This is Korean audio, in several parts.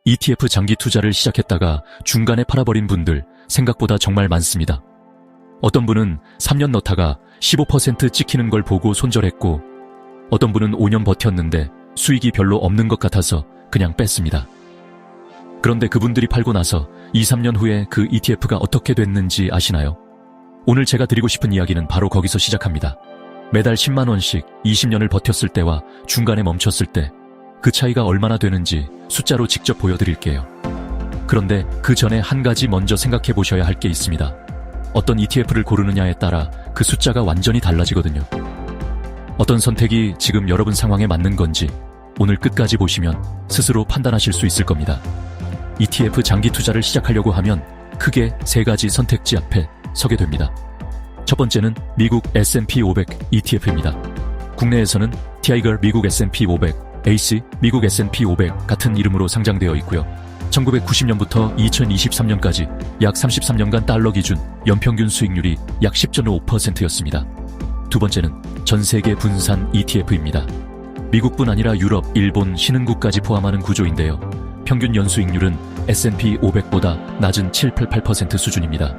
ETF 장기 투자를 시작했다가 중간에 팔아버린 분들 생각보다 정말 많습니다. 어떤 분은 3년 넣다가 15% 찍히는 걸 보고 손절했고, 어떤 분은 5년 버텼는데 수익이 별로 없는 것 같아서 그냥 뺐습니다. 그런데 그분들이 팔고 나서 2, 3년 후에 그 ETF가 어떻게 됐는지 아시나요? 오늘 제가 드리고 싶은 이야기는 바로 거기서 시작합니다. 매달 10만원씩 20년을 버텼을 때와 중간에 멈췄을 때 그 차이가 얼마나 되는지 숫자로 직접 보여드릴게요. 그런데 그 전에 한 가지 먼저 생각해 보셔야 할 게 있습니다. 어떤 ETF를 고르느냐에 따라 그 숫자가 완전히 달라지거든요. 어떤 선택이 지금 여러분 상황에 맞는 건지 오늘 끝까지 보시면 스스로 판단하실 수 있을 겁니다. ETF 장기 투자를 시작하려고 하면 크게 3가지 선택지 앞에 서게 됩니다. 첫 번째는 미국 S&P 500 ETF입니다. 국내에서는 티아이거 미국 S&P 500, AC 미국 S&P 500 같은 이름으로 상장되어 있고요. 1990년부터 2023년까지 약 33년간 달러 기준 연평균 수익률이 약 10.5%였습니다. 두 번째는 전 세계 분산 ETF입니다. 미국뿐 아니라 유럽, 일본, 신흥국까지 포함하는 구조인데요. 평균 연수익률은 S&P 500보다 낮은 7-8% 수준입니다.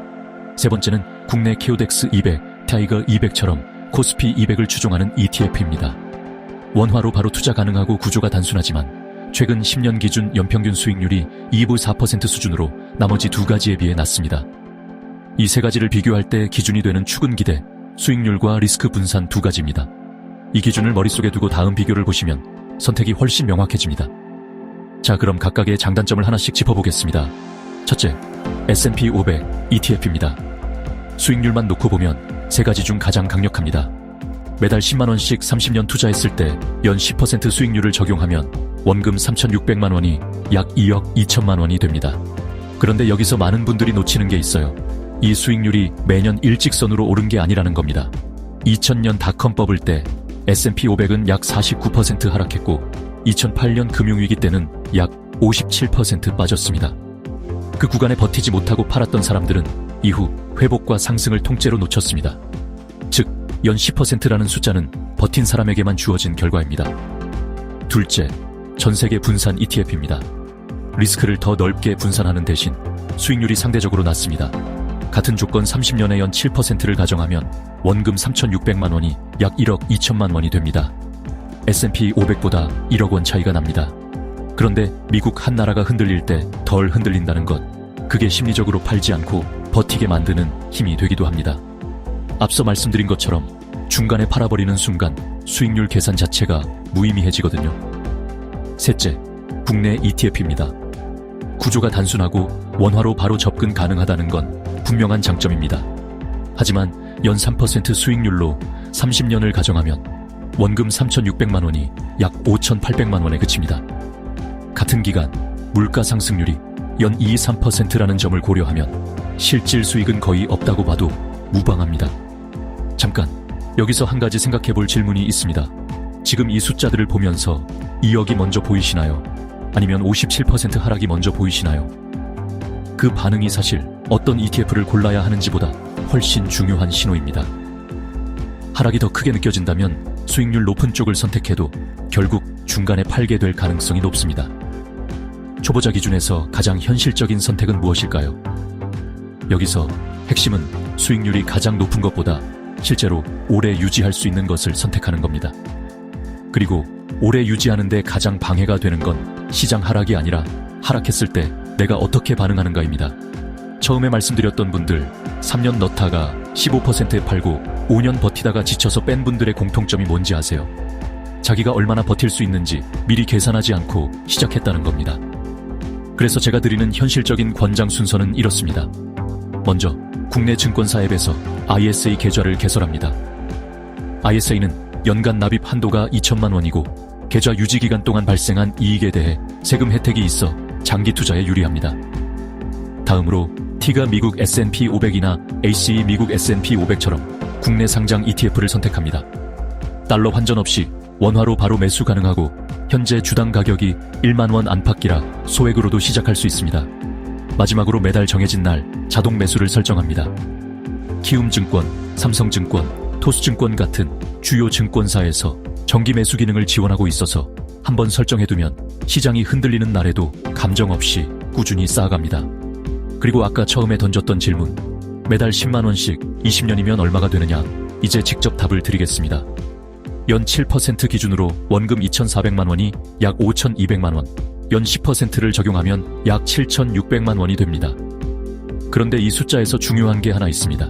세 번째는 국내 KODX 200, 타이거 200처럼 코스피 200을 추종하는 ETF입니다. 원화로 바로 투자 가능하고 구조가 단순하지만 최근 10년 기준 연평균 수익률이 2-4% 수준으로 나머지 2가지에 비해 낮습니다. 이 3가지를 비교할 때 기준이 되는 추근 기대, 수익률과 리스크 분산 2가지입니다. 이 기준을 머릿속에 두고 다음 비교를 보시면 선택이 훨씬 명확해집니다. 자, 그럼 각각의 장단점을 하나씩 짚어보겠습니다. 첫째, S&P 500 ETF입니다. 수익률만 놓고 보면 3가지 중 가장 강력합니다. 매달 10만원씩 30년 투자했을 때 연 10% 수익률을 적용하면 원금 3,600만원이 약 2억 2천만원이 됩니다. 그런데 여기서 많은 분들이 놓치는 게 있어요. 이 수익률이 매년 일직선으로 오른 게 아니라는 겁니다. 2000년 닷컴 버블 때 S&P 500은 약 49% 하락했고 2008년 금융위기 때는 약 57% 빠졌습니다. 그 구간에 버티지 못하고 팔았던 사람들은 이후 회복과 상승을 통째로 놓쳤습니다. 즉, 연 10%라는 숫자는 버틴 사람에게만 주어진 결과입니다. 둘째, 전세계 분산 ETF입니다. 리스크를 더 넓게 분산하는 대신 수익률이 상대적으로 낮습니다. 같은 조건 30년에 연 7%를 가정하면 원금 3,600만 원이 약 1억 2천만 원이 됩니다. S&P 500보다 1억 원 차이가 납니다. 그런데 미국 한 나라가 흔들릴 때 덜 흔들린다는 것, 그게 심리적으로 팔지 않고 버티게 만드는 힘이 되기도 합니다. 앞서 말씀드린 것처럼 중간에 팔아버리는 순간 수익률 계산 자체가 무의미해지거든요. 셋째, 국내 ETF입니다. 구조가 단순하고 원화로 바로 접근 가능하다는 건 분명한 장점입니다. 하지만 연 3% 수익률로 30년을 가정하면 원금 3,600만 원이 약 5,800만 원에 그칩니다. 같은 기간 물가 상승률이 연 2-3%라는 점을 고려하면 실질 수익은 거의 없다고 봐도 무방합니다. 잠깐, 여기서 한 가지 생각해 볼 질문이 있습니다. 지금 이 숫자들을 보면서 2억이 먼저 보이시나요? 아니면 57% 하락이 먼저 보이시나요? 그 반응이 사실 어떤 ETF를 골라야 하는지보다 훨씬 중요한 신호입니다. 하락이 더 크게 느껴진다면 수익률 높은 쪽을 선택해도 결국 중간에 팔게 될 가능성이 높습니다. 초보자 기준에서 가장 현실적인 선택은 무엇일까요? 여기서 핵심은 수익률이 가장 높은 것보다 실제로 오래 유지할 수 있는 것을 선택하는 겁니다. 그리고 오래 유지하는 데 가장 방해가 되는 건 시장 하락이 아니라 하락했을 때 내가 어떻게 반응하는가입니다. 처음에 말씀드렸던 분들, 3년 넣다가 15%에 팔고 5년 버티다가 지쳐서 뺀 분들의 공통점이 뭔지 아세요? 자기가 얼마나 버틸 수 있는지 미리 계산하지 않고 시작했다는 겁니다. 그래서 제가 드리는 현실적인 권장 순서는 이렇습니다. 먼저 국내 증권사 앱에서 ISA 계좌를 개설합니다. ISA는 연간 납입 한도가 2천만 원이고 계좌 유지 기간 동안 발생한 이익에 대해 세금 혜택이 있어 장기 투자에 유리합니다. 다음으로 T가 미국 S&P 500이나 ACE 미국 S&P 500처럼 국내 상장 ETF를 선택합니다. 달러 환전 없이 원화로 바로 매수 가능하고 현재 주당 가격이 1만 원 안팎이라 소액으로도 시작할 수 있습니다. 마지막으로 매달 정해진 날 자동 매수를 설정합니다. 키움증권, 삼성증권, 토스증권 같은 주요 증권사에서 정기 매수 기능을 지원하고 있어서 한번 설정해두면 시장이 흔들리는 날에도 감정 없이 꾸준히 쌓아갑니다. 그리고 아까 처음에 던졌던 질문, 매달 10만원씩 20년이면 얼마가 되느냐, 이제 직접 답을 드리겠습니다. 연 7% 기준으로 원금 2,400만원이 약 5,200만원, 연 10%를 적용하면 약 7,600만원이 됩니다. 그런데 이 숫자에서 중요한 게 하나 있습니다.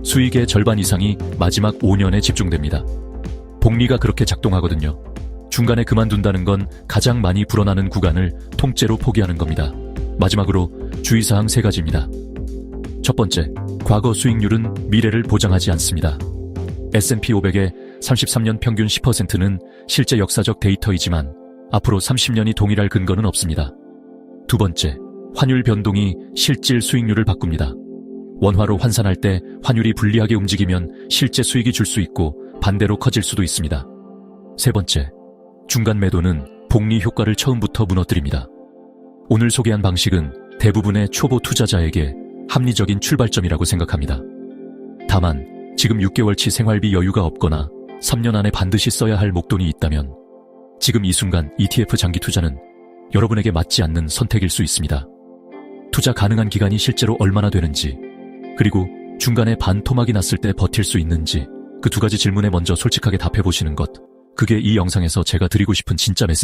수익의 절반 이상이 마지막 5년에 집중됩니다. 복리가 그렇게 작동하거든요. 중간에 그만둔다는 건 가장 많이 불어나는 구간을 통째로 포기하는 겁니다. 마지막으로 주의사항 3가지입니다. 첫 번째, 과거 수익률은 미래를 보장하지 않습니다. S&P 500의 33년 평균 10%는 실제 역사적 데이터이지만 앞으로 30년이 동일할 근거는 없습니다. 두 번째, 환율 변동이 실질 수익률을 바꿉니다. 원화로 환산할 때 환율이 불리하게 움직이면 실제 수익이 줄 수 있고 반대로 커질 수도 있습니다. 세 번째, 중간 매도는 복리 효과를 처음부터 무너뜨립니다. 오늘 소개한 방식은 대부분의 초보 투자자에게 합리적인 출발점이라고 생각합니다. 다만 지금 6개월치 생활비 여유가 없거나 3년 안에 반드시 써야 할 목돈이 있다면 지금 이 순간 ETF 장기 투자는 여러분에게 맞지 않는 선택일 수 있습니다. 투자 가능한 기간이 실제로 얼마나 되는지, 그리고 중간에 반토막이 났을 때 버틸 수 있는지, 그 2가지 질문에 먼저 솔직하게 답해보시는 것, 그게 이 영상에서 제가 드리고 싶은 진짜 메시지입니다.